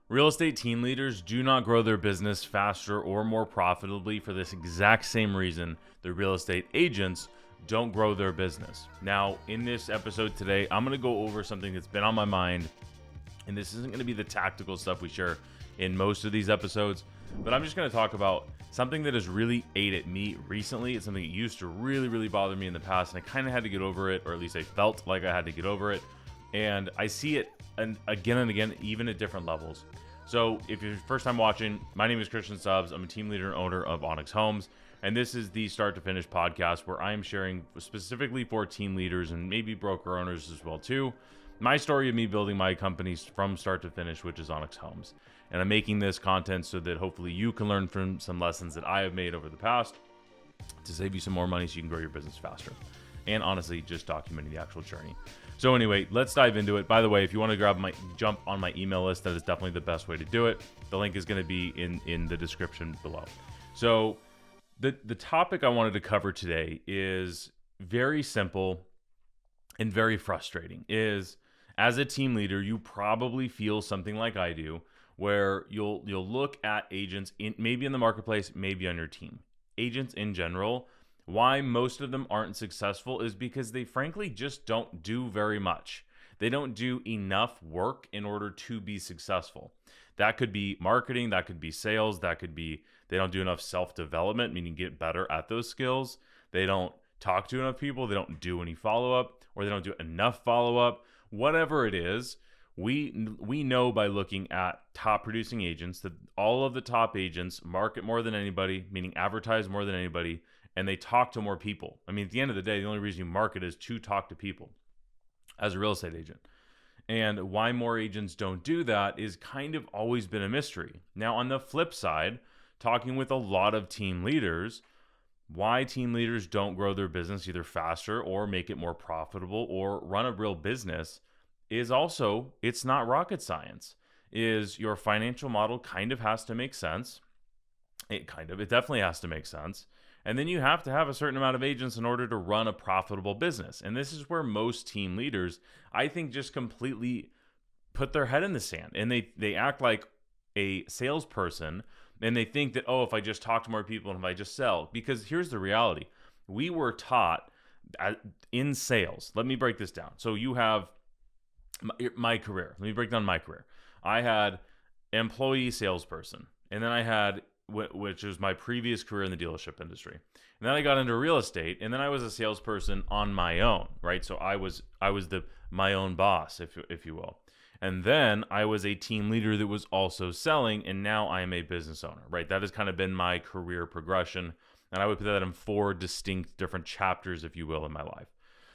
Real estate team leaders do not grow their business faster or more profitably for this exact same reason the real estate agents don't grow their business. Now, in this episode today, I'm going to go over something that's been on my mind, and this isn't going to be the tactical stuff we share in most of these episodes, but I'm just going to talk about something that has really ate at me recently. It's something that used to really bother me in the past, and I kind of had to get over it, or at least I felt like I had to get over it. And I see it and again, even at different levels. So if you're first time watching, my name is Christian Stubbs. I'm a team leader and owner of Onyx Homes. And this is the Start to Finish podcast where I am sharing specifically for team leaders and maybe broker owners as well too, my story of me building my companies from start to finish, which is Onyx Homes. And I'm making this content so that hopefully you can learn from some lessons that I have made over the past to save you some more money so you can grow your business faster. And honestly, just documenting the actual journey. So anyway, let's dive into it. By the way, if you want to jump on my email list, that is definitely the best way to do it. The link is going to be in the description below. So the topic I wanted to cover today is very simple and very frustrating. Is as a team leader, you probably feel something like I do, where you'll look at agents maybe in the marketplace, maybe on your team. Agents in general, why most of them aren't successful is because they frankly just don't do very much. They don't do enough work in order to be successful. That could be marketing, that could be sales, that could be they don't do enough self-development, meaning get better at those skills. They don't talk to enough people, they don't do any follow-up, or they don't do enough follow-up. Whatever it is, we know by looking at top producing agents that all of the top agents market more than anybody, meaning advertise more than anybody, and they talk to more people. I mean, at the end of the day, the only reason you market is to talk to people as a real estate agent. And why more agents don't do that is kind of always been a mystery. Now, on the flip side, talking with a lot of team leaders, why team leaders don't grow their business either faster or make it more profitable or run a real business is also, it's not rocket science. Is your financial model kind of has to make sense. It definitely has to make sense. And then you have to have a certain amount of agents in order to run a profitable business. And this is where most team leaders, I think, just completely put their head in the sand. And they act like a salesperson. And they think that, oh, if I just talk to more people and if I just sell. Because here's the reality. We were taught in sales. Let me break this down. So you have my career. Let me break down my career. I had employee salesperson. And then I had which was my previous career in the dealership industry. And then I got into real estate, and then I was a salesperson on my own, right? So I was my own boss, if you will. And then I was a team leader that was also selling, and now I am a business owner, right? That has kind of been my career progression, and I would put that in 4 distinct different chapters, if you will, in my life.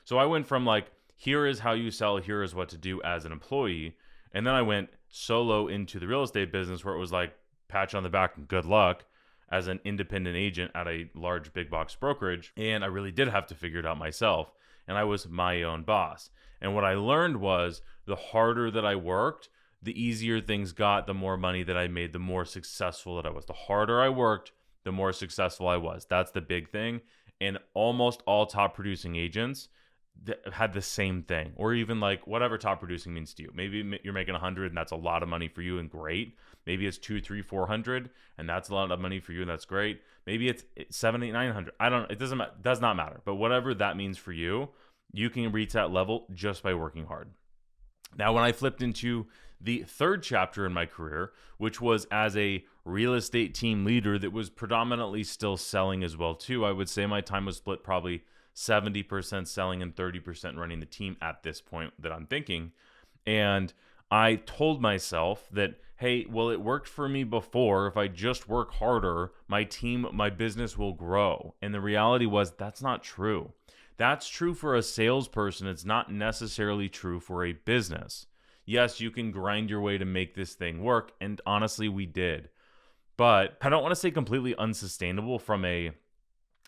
So I went from like, here is how you sell, here is what to do as an employee, and then I went solo into the real estate business where it was like, patch on the back and good luck as an independent agent at a large big box brokerage. And I really did have to figure it out myself. And I was my own boss. And what I learned was the harder that I worked, the easier things got, the more money that I made, the more successful that I was. The harder I worked, the more successful I was. That's the big thing. And almost all top producing agents had the same thing, or even like whatever top producing means to you. Maybe you're making 100 and that's a lot of money for you and great. Maybe it's 200, 300, 400 and that's a lot of money for you and that's great. Maybe it's 700, 800, 900. It does not matter. But whatever that means for you, you can reach that level just by working hard. Now, when I flipped into the third chapter in my career, which was as a real estate team leader that was predominantly still selling as well too, I would say my time was split probably 70% selling and 30% running the team at this point that I'm thinking. And I told myself that, hey, well, it worked for me before. If I just work harder, my business will grow. And the reality was that's not true. That's true for a salesperson. It's not necessarily true for a business. Yes, you can grind your way to make this thing work. And honestly, we did. But I don't want to say completely unsustainable from a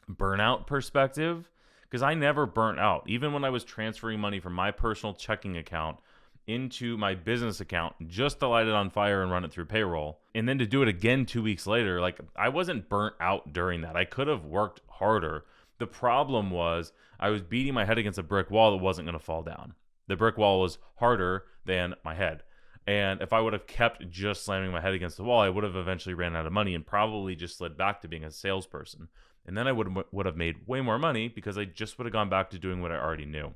burnout perspective, because I never burnt out. Even when I was transferring money from my personal checking account into my business account just to light it on fire and run it through payroll, and then to do it again 2 weeks later, like I wasn't burnt out during that. I could have worked harder. The problem was I was beating my head against a brick wall that wasn't going to fall down. The brick wall was harder than my head. And if I would have kept just slamming my head against the wall, I would have eventually ran out of money and probably just slid back to being a salesperson. And then I would have made way more money because I just would have gone back to doing what I already knew.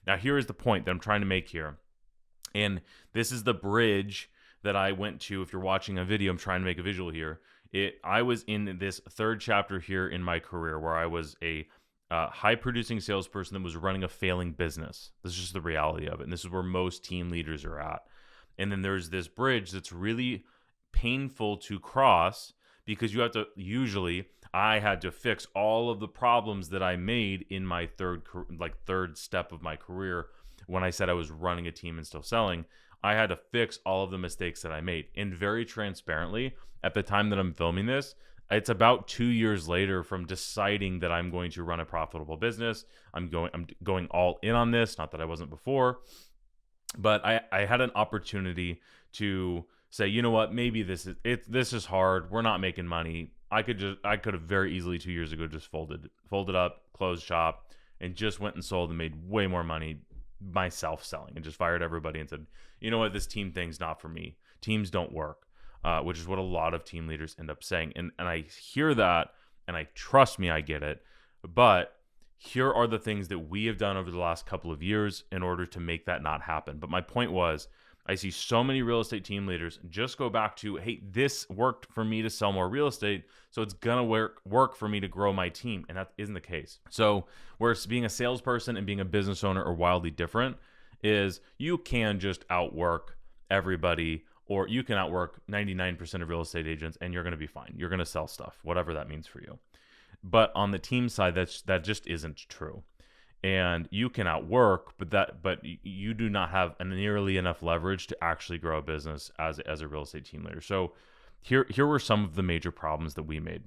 Now, here is the point that I'm trying to make here. And this is the bridge that I went to. If you're watching a video, I'm trying to make a visual here. I was in this third chapter here in my career where I was a high producing salesperson that was running a failing business. This is just the reality of it. And this is where most team leaders are at. And then there's this bridge that's really painful to cross because you have to, usually I had to fix all of the problems that I made in my third step of my career. When I said I was running a team and still selling, I had to fix all of the mistakes that I made. And very transparently, at the time that I'm filming this, it's about 2 years later from deciding that I'm going to run a profitable business. I'm going all in on this, not that I wasn't before. But I had an opportunity to say, you know what, maybe this is hard. We're not making money. I could have very easily 2 years ago just folded up, closed shop, and just went and sold and made way more money myself selling and just fired everybody and said, you know what, this team thing's not for me. Teams don't work, which is what a lot of team leaders end up saying. And I hear that, and trust me, I get it. But here are the things that we have done over the last couple of years in order to make that not happen. But my point was, I see so many real estate team leaders just go back to, hey, this worked for me to sell more real estate, so it's going to work for me to grow my team. And that isn't the case. So whereas being a salesperson and being a business owner are wildly different, is you can just outwork everybody, or you can outwork 99% of real estate agents and you're going to be fine. You're going to sell stuff, whatever that means for you. But on the team side, that just isn't true. And you can outwork, but you do not have nearly enough leverage to actually grow a business as a real estate team leader. So here were some of the major problems that we made.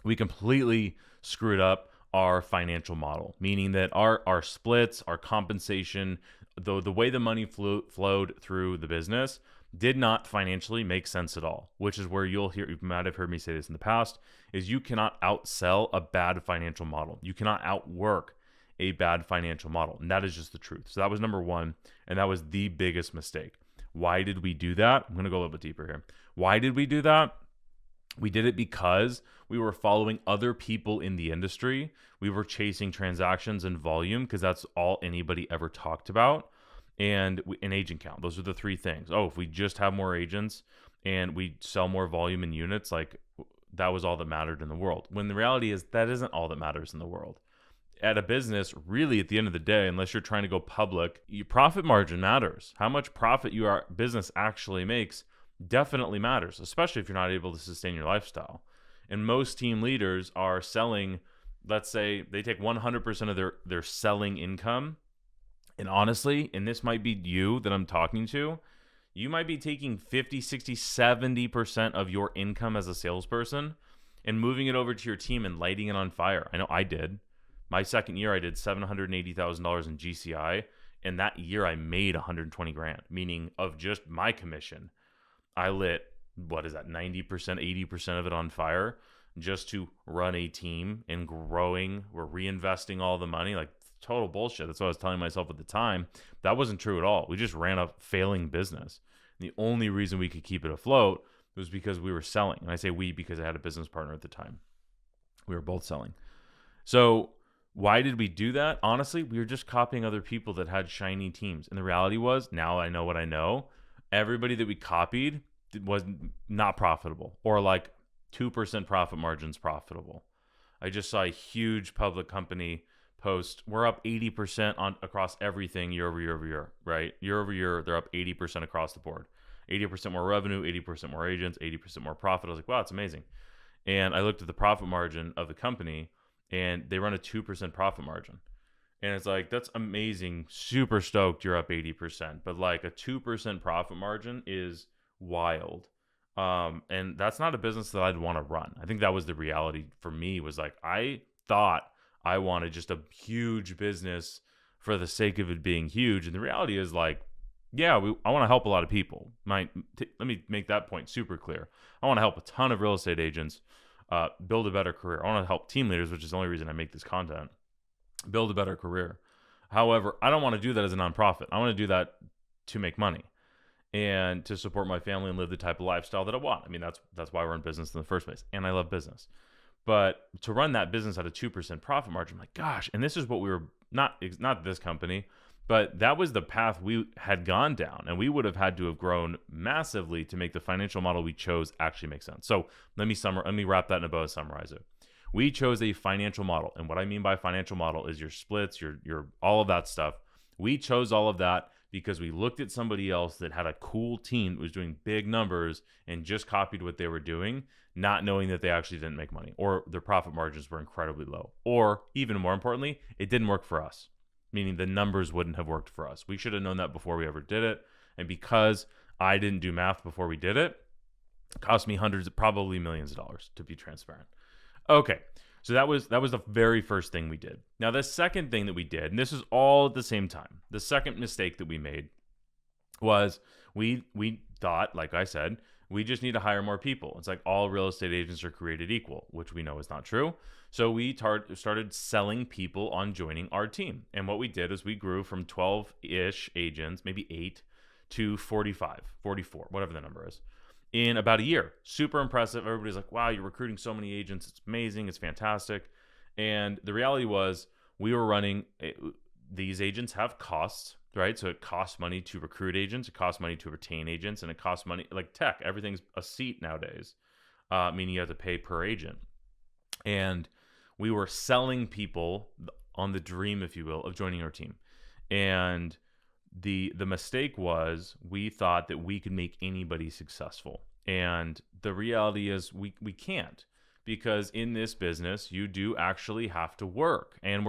We completely screwed up our financial model, meaning that our splits, our compensation, the way the money flowed through the business did not financially make sense at all, which is where you might have heard me say this in the past, is you cannot outsell a bad financial model. You cannot outwork a bad financial model. And that is just the truth. So that was number one. And that was the biggest mistake. Why did we do that? I'm going to go a little bit deeper here. Why did we do that? We did it because we were following other people in the industry. We were chasing transactions and volume because that's all anybody ever talked about. And an agent count. Those are the three things. Oh, if we just have more agents and we sell more volume in units, like that was all that mattered in the world. When the reality is that isn't all that matters in the world. At a business, really at the end of the day, unless you're trying to go public, your profit margin matters. How much profit your business actually makes definitely matters, especially if you're not able to sustain your lifestyle. And most team leaders are selling, let's say they take 100% of their selling income. And honestly, and this might be you that I'm talking to, you might be taking 50, 60, 70% of your income as a salesperson and moving it over to your team and lighting it on fire. I know I did. My second year, I did $780,000 in GCI. And that year I made 120 grand, meaning of just my commission. I lit, 90%, 80% of it on fire just to run a team and growing. We're reinvesting all the money, like total bullshit. That's what I was telling myself at the time. That wasn't true at all. We just ran a failing business. And the only reason we could keep it afloat was because we were selling. And I say we because I had a business partner at the time. We were both selling. So why did we do that? Honestly, we were just copying other people that had shiny teams. And the reality was, now I know what I know. Everybody that we copied was not profitable, or like 2% profit margins profitable. I just saw a huge public company post, we're up 80% on across everything year over year, right? Year over year, they're up 80% across the board. 80% more revenue, 80% more agents, 80% more profit. I was like, wow, it's amazing. And I looked at the profit margin of the company, and they run a 2% profit margin. And it's like, that's amazing. Super stoked you're up 80%. But like a 2% profit margin is wild. And that's not a business that I'd want to run. I think that was the reality for me, was like, I thought I wanted just a huge business for the sake of it being huge. And the reality is like, yeah, I want to help a lot of people. Let me make that point super clear. I want to help a ton of real estate agents build a better career. I want to help team leaders, which is the only reason I make this content, build a better career. However, I don't want to do that as a nonprofit. I want to do that to make money. and to support my family and live the type of lifestyle that I want. I mean, that's why we're in business in the first place. And I love business. But to run that business at a 2% profit margin, I'm like, gosh, and this is what we were not this company, but that was the path we had gone down, and we would have had to have grown massively to make the financial model we chose actually make sense. So let me wrap that in a bow and summarize it. We chose a financial model, and what I mean by financial model is your splits, your all of that stuff. We chose all of that because we looked at somebody else that had a cool team that was doing big numbers and just copied what they were doing, not knowing that they actually didn't make money, or their profit margins were incredibly low, or even more importantly, it didn't work for us, meaning the numbers wouldn't have worked for us. We should have known that before we ever did it. And because I didn't do math before we did it, it cost me hundreds, probably millions of dollars, to be transparent. Okay, so that was the very first thing we did. Now, the second thing that we did, and this is all at the same time, the second mistake that we made was we thought, like I said, we just need to hire more people. It's like all real estate agents are created equal, which we know is not true. So we started selling people on joining our team. And what we did is we grew from 12-ish agents, maybe 8, to 45, 44, whatever the number is, in about a year. Super impressive. Everybody's like, wow, you're recruiting so many agents. It's amazing. It's fantastic. And the reality was we were running, these agents have costs, right? So it costs money to recruit agents, it costs money to retain agents, and it costs money, like tech, everything's a seat nowadays, meaning you have to pay per agent. And we were selling people on the dream, if you will, of joining our team. And the mistake was we thought that we could make anybody successful. And the reality is we can't. Because in this business, you do actually have to work. And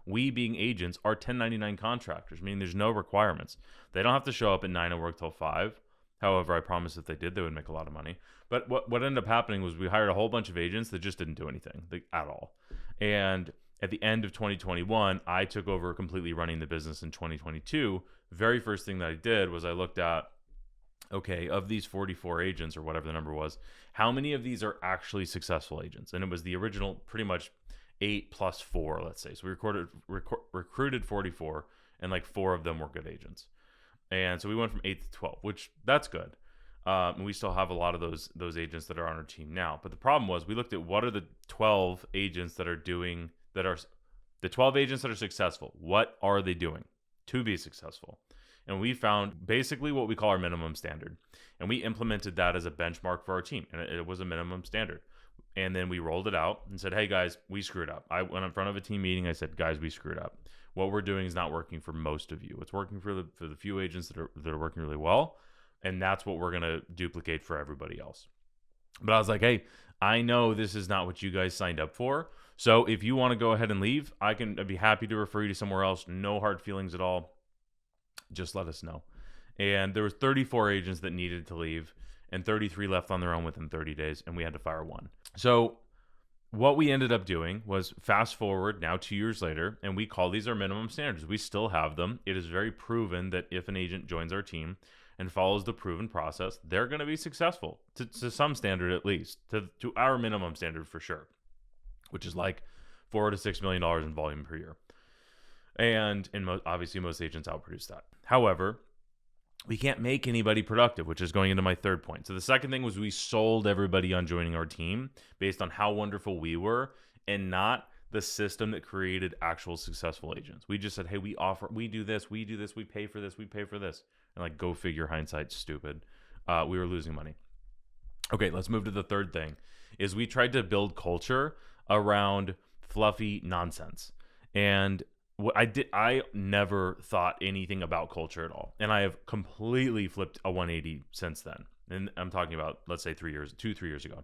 we being agents are 1099 contractors, meaning there's no requirements. They don't have to show up at 9 and work till 5. However, I promise if they did, they would make a lot of money. But what ended up happening was we hired a whole bunch of agents that just didn't do anything at all. And at the end of 2021, I took over completely running the business in 2022. Very first thing that I did was I looked at, okay, of these 44 agents or whatever the number was, how many of these are actually successful agents? And it was the original pretty much 8 plus 4, let's say. So we recruited 44, and like 4 of them were good agents. And so we went from 8 to 12, which that's good. And we still have a lot of those agents that are on our team now. But the problem was we looked at what are the 12 agents that are the 12 agents that are successful. What are they doing to be successful? And we found basically what we call our minimum standard. And we implemented that as a benchmark for our team. And it was a minimum standard. And then we rolled it out and said, hey, guys, we screwed up. I went in front of a team meeting. I said, guys, we screwed up. What we're doing is not working for most of you. It's working for the few agents that are working really well. And that's what we're going to duplicate for everybody else. But I was like, hey, I know this is not what you guys signed up for. So if you want to go ahead and leave, I'd be happy to refer you to somewhere else. No hard feelings at all. Just let us know. And there was 34 agents that needed to leave, and 33 left on their own within 30 days, and we had to fire 1. So what we ended up doing was fast forward now 2 years later, and we call these our minimum standards. We still have them. It is very proven that if an agent joins our team and follows the proven process, they're going to be successful to some standard, at least to our minimum standard for sure, which is like $4 to $6 million in volume per year. And obviously most agents outproduce that. However, we can't make anybody productive, which is going into my third point. So the second thing was we sold everybody on joining our team based on how wonderful we were and not the system that created actual successful agents. We just said, hey, we do this, we pay for this, we pay for this. And like, go figure, hindsight's stupid. We were losing money. Okay, let's move to the third thing is we tried to build culture around fluffy nonsense. And I never thought anything about culture at all. And I have completely flipped a 180 since then. And I'm talking about, let's say 3 years ago.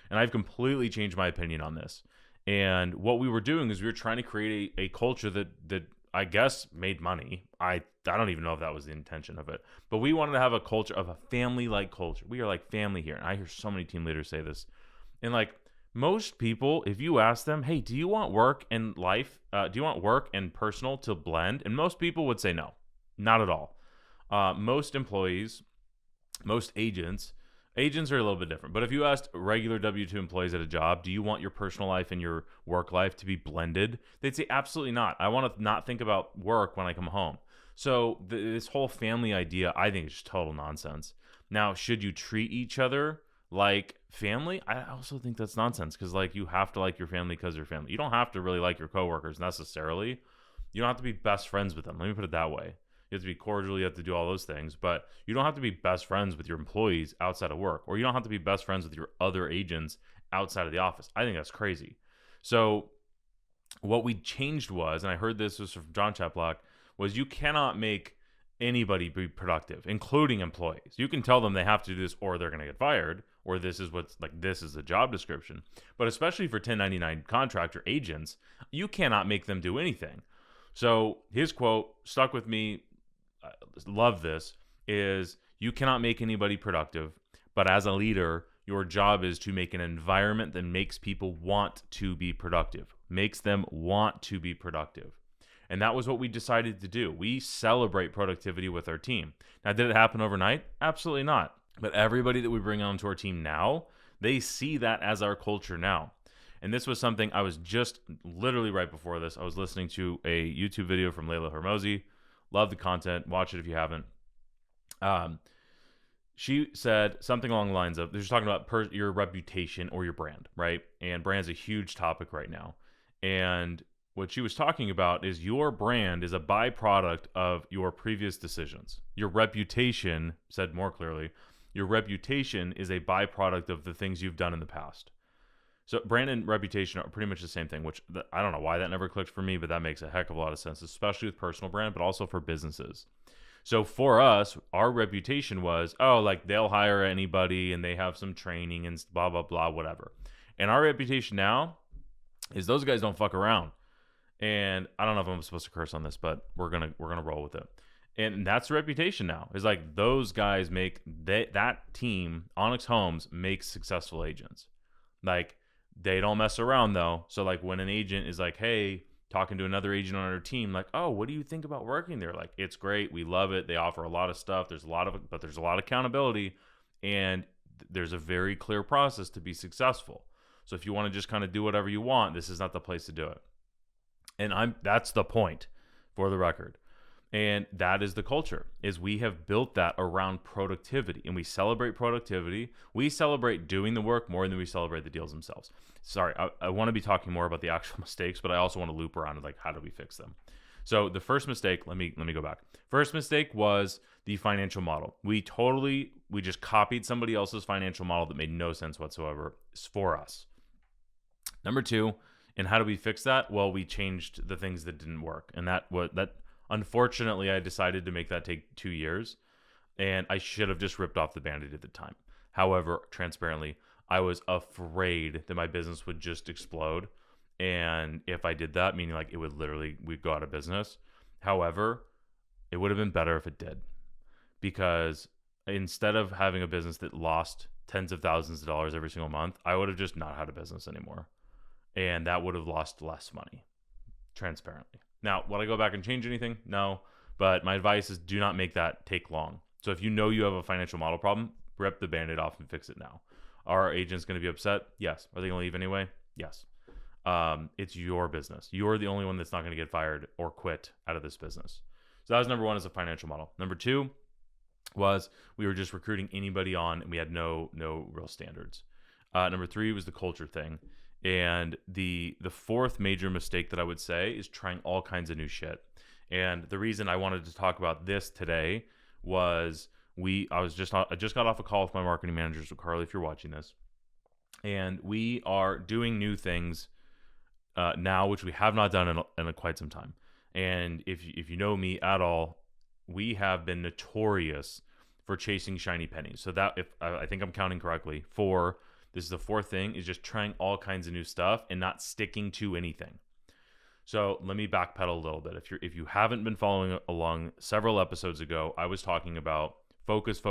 And I've completely changed my opinion on this. And what we were doing is we were trying to create a culture that I guess made money. I don't even know if that was the intention of it. But we wanted to have a culture of a family-like culture. We are like family here. And I hear so many team leaders say this. And like, most people, if you ask them, hey, do you want work and life? Do you want work and personal to blend? And most people would say no, not at all. Most employees, most agents are a little bit different. But if you asked regular W-2 employees at a job, do you want your personal life and your work life to be blended? They'd say absolutely not. I want to not think about work when I come home. So this whole family idea, I think, is just total nonsense. Now, should you treat each other like family? I also think that's nonsense because, like, you have to like your family because you're family. You don't have to really like your coworkers necessarily. You don't have to be best friends with them. Let me put it that way. You have to be cordial. You have to do all those things, but you don't have to be best friends with your employees outside of work, or you don't have to be best friends with your other agents outside of the office. I think that's crazy. So what we changed was, and I heard this was from John Chaplock, was you cannot make anybody be productive, including employees. You can tell them they have to do this or they're going to get fired, or this is what's like, this is the job description. But especially for 1099 contractor agents, you cannot make them do anything. So his quote stuck with me. I love this, is you cannot make anybody productive, but as a leader, your job is to make an environment that makes people want to be productive, makes them want to be productive. And that was what we decided to do. We celebrate productivity with our team. Now, did it happen overnight? Absolutely not. But everybody that we bring onto our team now, they see that as our culture now. And this was something I was just literally right before this. I was listening to a YouTube video from Layla Hormozi. Love the content. Watch it if you haven't. She said something along the lines of, they're just talking about your reputation or your brand, right? And brand's a huge topic right now. And what she was talking about is your brand is a byproduct of your previous decisions. Your reputation, said more clearly, your reputation is a byproduct of the things you've done in the past. So brand and reputation are pretty much the same thing, which I don't know why that never clicked for me, but that makes a heck of a lot of sense, especially with personal brand, but also for businesses. So for us, our reputation was, oh, like they'll hire anybody and they have some training and blah, blah, blah, whatever. And our reputation now is those guys don't fuck around. And I don't know if I'm supposed to curse on this, but we're gonna roll with it. And that's the reputation now. Is like those guys make that team, Onyx Homes, makes successful agents. Like they don't mess around though. So like when an agent is like, hey, talking to another agent on our team, like, oh, what do you think about working there? Like, it's great. We love it. They offer a lot of stuff. There's a lot of accountability, and there's a very clear process to be successful. So if you want to just kind of do whatever you want, this is not the place to do it. And that's the point, for the record. And that is the culture, is we have built that around productivity, and we celebrate productivity. We celebrate doing the work more than we celebrate the deals themselves. Sorry, I want to be talking more about the actual mistakes, but I also want to loop around to like, how do we fix them? So the first mistake, let me go back. First mistake was the financial model. We just copied somebody else's financial model that made no sense whatsoever for us. Number two, and how do we fix that? Well, we changed the things that didn't work. And that unfortunately, I decided to make that take 2 years, and I should have just ripped off the Band-Aid at the time. However, transparently, I was afraid that my business would just explode. And if I did that, meaning like we'd go out of business. However, it would have been better if it did, because instead of having a business that lost tens of thousands of dollars every single month, I would have just not had a business anymore. And that would have lost less money, transparently. Now, would I go back and change anything? No. But my advice is do not make that take long. So if you know you have a financial model problem, rip the Band-Aid off and fix it now. Are our agents going to be upset? Yes. Are they going to leave anyway? Yes. It's your business. You're the only one that's not going to get fired or quit out of this business. So that was number one, is a financial model. Number two was we were just recruiting anybody on, and we had no real standards. Number three was the culture thing. And the fourth major mistake that I would say is trying all kinds of new shit. And the reason I wanted to talk about this today was I just got off a call with my marketing manager, so Carly, if you're watching this, and we are doing new things now, which we have not done in quite some time. And if you know me at all, we have been notorious for chasing shiny pennies. So that, if I think I'm counting correctly, this is the fourth thing, is just trying all kinds of new stuff and not sticking to anything. So let me backpedal a little bit. If you haven't been following along, several episodes ago, I was talking about focus.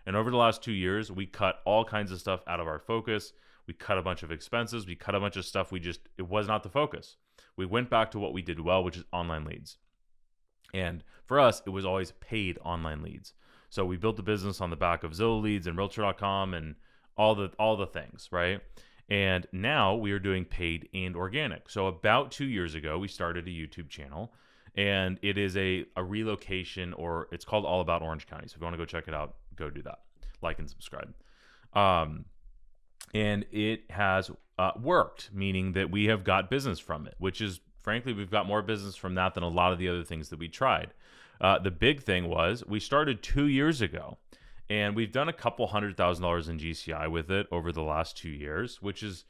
And over the last 2 years, we cut all kinds of stuff out of our focus. We cut a bunch of expenses. We cut a bunch of stuff. It was not the focus. We went back to what we did well, which is online leads. And for us, it was always paid online leads. So we built the business on the back of Zillow leads and Realtor.com and all the things, right? And now we are doing paid and organic. So about 2 years ago, we started a YouTube channel, and it is a relocation, or it's called All About Orange County. So if you want to go check it out, go do that. Like and subscribe. And it has worked, meaning that we have got business from it, which is, frankly, we've got more business from that than a lot of the other things that we tried. The big thing was we started 2 years ago, and we've done a couple $100,000 in GCI with it over the last 2 years, which is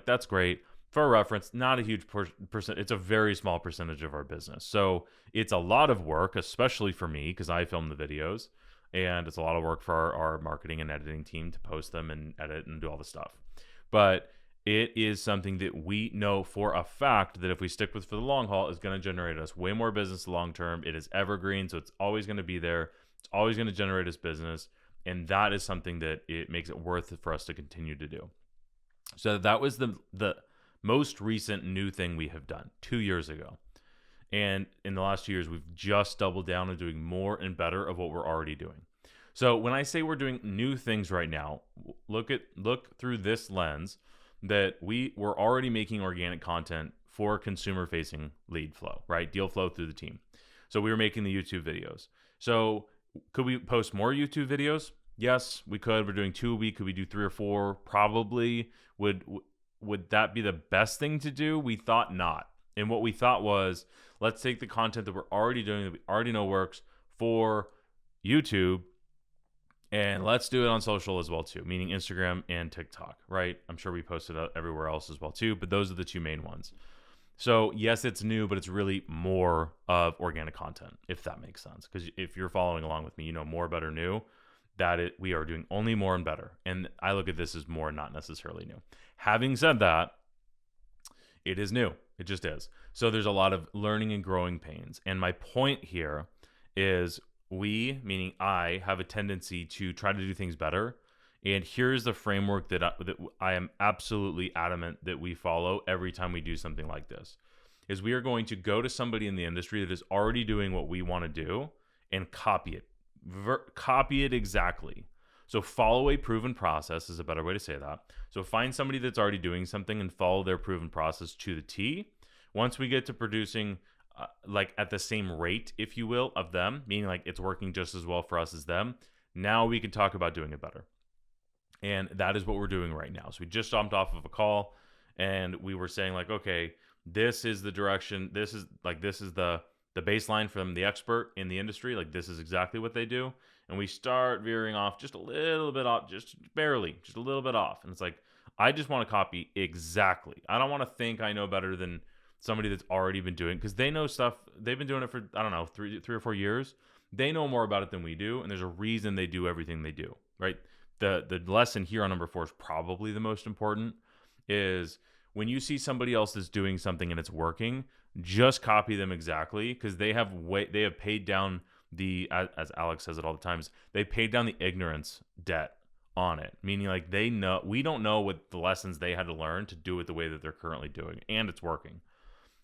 that's great. For reference, not a huge percent. It's a very small percentage of our business. So it's a lot of work, especially for me, because I film the videos, and it's a lot of work for our marketing and editing team to post them and edit and do all the stuff. But it is something that we know for a fact that if we stick with for the long haul is going to generate us way more business long term. It is evergreen, so it's always going to be there. It's always going to generate us business, and that is something that it makes it worth it for us to continue to do. So that was the most recent new thing we have done 2 years ago. And in the last 2 years, we've just doubled down on doing more and better of what we're already doing. So when I say we're doing new things right now, look through this lens that we're already making organic content for consumer-facing lead flow, right? Deal flow through the team. So we were making the YouTube videos. So could we post more YouTube videos? Yes, we could. We're doing 2 a week. Could we do 3 or 4? Probably. Would that be the best thing to do? We thought not. And what we thought was, let's take the content that we're already doing, that we already know works for YouTube, and let's do it on social as well too, meaning Instagram and TikTok, right? I'm sure we posted it everywhere else as well too, but those are the 2 main ones. So yes, it's new, but it's really more of organic content, if that makes sense. Because if you're following along with me, you know more, better, new. We are doing only more and better. And I look at this as more, not necessarily new. Having said that, it is new. It just is. So there's a lot of learning and growing pains. And my point here is we, meaning I, have a tendency to try to do things better. And here's the framework that I am absolutely adamant that we follow every time we do something like this, is we are going to go to somebody in the industry that is already doing what we want to do and copy it. Copy it exactly. So follow a proven process is a better way to say that. So find somebody that's already doing something and follow their proven process to the T. Once we get to producing at the same rate, if you will, of them, meaning like it's working just as well for us as them, now we can talk about doing it better. And that is what we're doing right now. So we just jumped off of a call, and we were saying like, okay, this is the direction. This is the baseline from the expert in the industry. Like this is exactly what they do. And we start veering off just a little bit off, just barely, just a little bit off. And it's like, I just want to copy exactly. I don't want to think I know better than somebody that's already been doing, because they know stuff. They've been doing it for, I don't know, three or 4 years. They know more about it than we do. And there's a reason they do everything they do, right? The lesson here on number 4 is probably the most important, is when you see somebody else that's doing something and it's working, just copy them exactly, because they have paid down the, as Alex says it all the times, they paid down the ignorance debt on it, meaning like they know, we don't know what the lessons they had to learn to do it the way that they're currently doing, and it's working.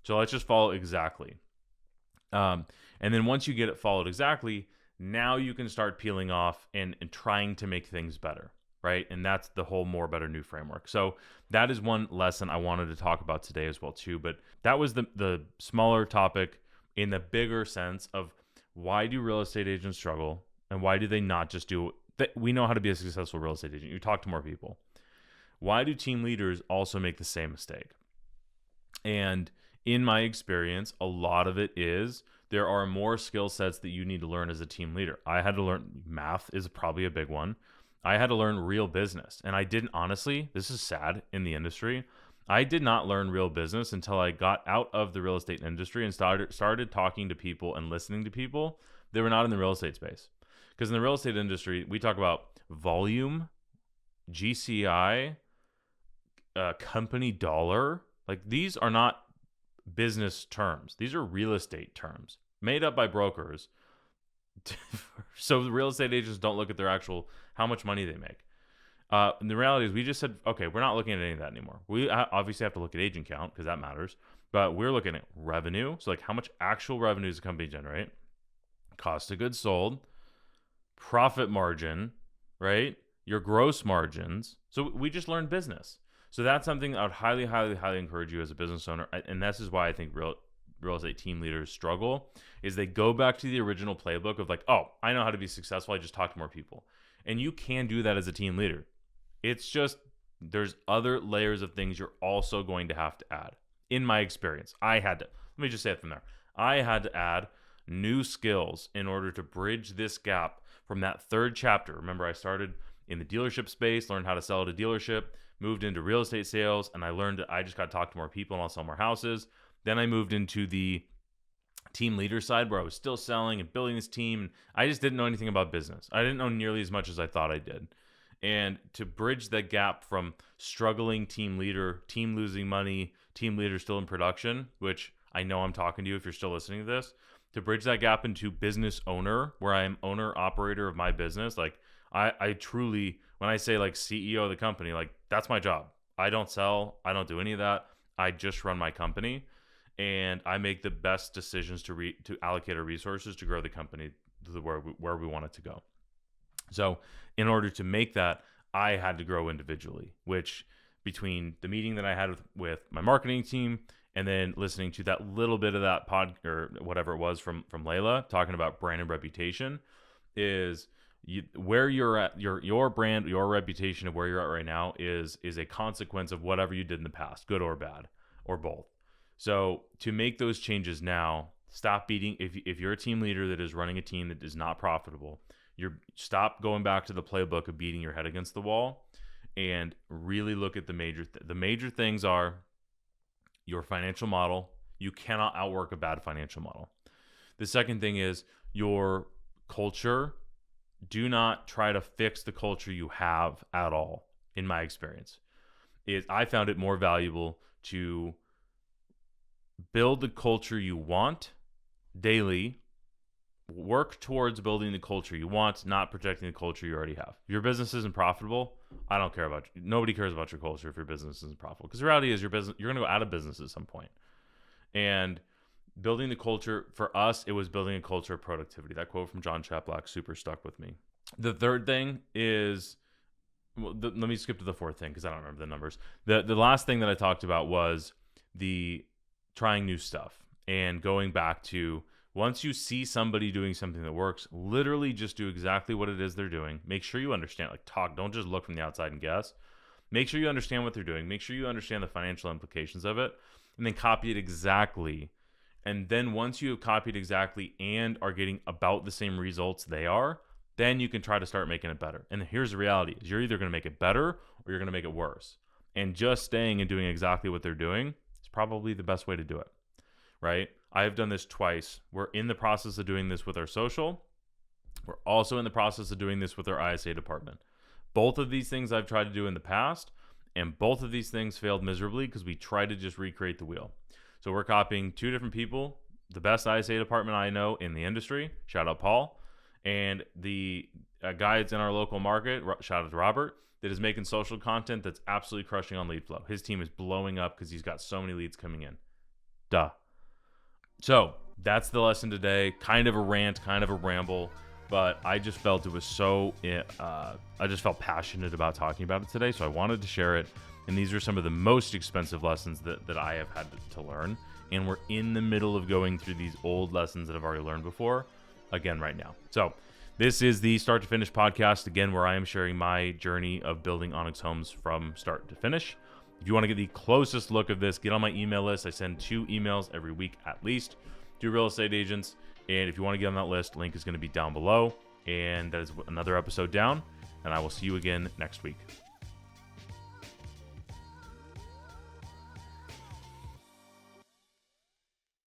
So let's just follow exactly. And then once you get it followed exactly, now you can start peeling off and trying to make things better, right? And that's the whole more, better, new framework. So that is one lesson I wanted to talk about today as well too. But that was the smaller topic in the bigger sense of, why do real estate agents struggle, and why do they not just do that? We know how to be a successful real estate agent. You talk to more people. Why do team leaders also make the same mistake? And in my experience, a lot of it is there are more skill sets that you need to learn as a team leader. I had to learn math is probably a big one. I had to learn real business. And I didn't, honestly, this is sad in the industry, I did not learn real business until I got out of the real estate industry and started talking to people and listening to people that were not in the real estate space. Because in the real estate industry, we talk about volume, GCI, company dollar. Like, these are not business terms. These are real estate terms made up by brokers. So the real estate agents don't look at their actual, how much money they make. And the reality is, we just said, okay, we're not looking at any of that anymore. We obviously have to look at agent count because that matters, but we're looking at revenue. So like, how much actual revenue does the company generate? Cost of goods sold, profit margin, right? Your gross margins. So we just learned business. So that's something I would highly, highly, highly encourage you as a business owner. And this is why I think real estate team leaders struggle is they go back to the original playbook of like, oh, I know how to be successful. I just talk to more people. And you can do that as a team leader. It's just there's other layers of things you're also going to have to add. In my experience, let me just say it from there. I had to add new skills in order to bridge this gap from that third chapter. Remember, I started in the dealership space, learned how to sell at a dealership, moved into real estate sales, and I learned that I just got to talk to more people and I'll sell more houses. Then I moved into the team leader side where I was still selling and building this team. I just didn't know anything about business. I didn't know nearly as much as I thought I did. And to bridge that gap from struggling team leader, team losing money, team leader still in production, which I know I'm talking to you if you're still listening to this, to bridge that gap into business owner, where I am owner operator of my business. Like I truly, when I say like CEO of the company, like that's my job. I don't sell. I don't do any of that. I just run my company, and I make the best decisions to allocate our resources to grow the company to where we want it to go. So in order to make that, I had to grow individually, which between the meeting that I had with my marketing team and then listening to that little bit of that pod or whatever it was from Layla talking about brand and reputation is where you're at, your brand, your reputation of where you're at right now is a consequence of whatever you did in the past, good or bad, or both. So to make those changes now, stop beating, if you're a team leader that is running a team that is not profitable, stop going back to the playbook of beating your head against the wall and really look at the major things are your financial model. You cannot outwork a bad financial model. The second thing is your culture. Do not try to fix the culture you have at all. In my experience, I found it more valuable to build the culture you want daily, work towards building the culture you want, not protecting the culture you already have. If your business isn't profitable, I don't care about you. Nobody cares about your culture if your business isn't profitable. Because the reality is you're going to go out of business at some point. And building the culture, for us, it was building a culture of productivity. That quote from John Chaplock super stuck with me. The third thing is, let me skip to the fourth thing because I don't remember the numbers. The last thing that I talked about was the trying new stuff and going back to, once you see somebody doing something that works, literally just do exactly what it is they're doing. Make sure you understand, don't just look from the outside and guess. Make sure you understand what they're doing. Make sure you understand the financial implications of it, and then copy it exactly. And then once you have copied exactly and are getting about the same results they are, then you can try to start making it better. And here's the reality is you're either going to make it better or you're going to make it worse. And just staying and doing exactly what they're doing is probably the best way to do it, right? I have done this twice. We're in the process of doing this with our social. We're also in the process of doing this with our ISA department. Both of these things I've tried to do in the past, and both of these things failed miserably because we tried to just recreate the wheel. So we're copying two different people, the best ISA department I know in the industry, shout out Paul, and the guy that's in our local market, shout out to Robert, that is making social content that's absolutely crushing on lead flow. His team is blowing up because he's got so many leads coming in. Duh. So that's the lesson today. Kind of a rant, kind of a ramble, but I just felt it was so, I just felt passionate about talking about it today. So I wanted to share it. And these are some of the most expensive lessons that I have had to learn. And we're in the middle of going through these old lessons that I've already learned before again right now. So this is the Start to Finish podcast, again, where I am sharing my journey of building Onyx Homes from start to finish. If you want to get the closest look of this, get on my email list. I send 2 emails every week at least to real estate agents. And if you want to get on that list, link is going to be down below. And that is another episode down. And I will see you again next week.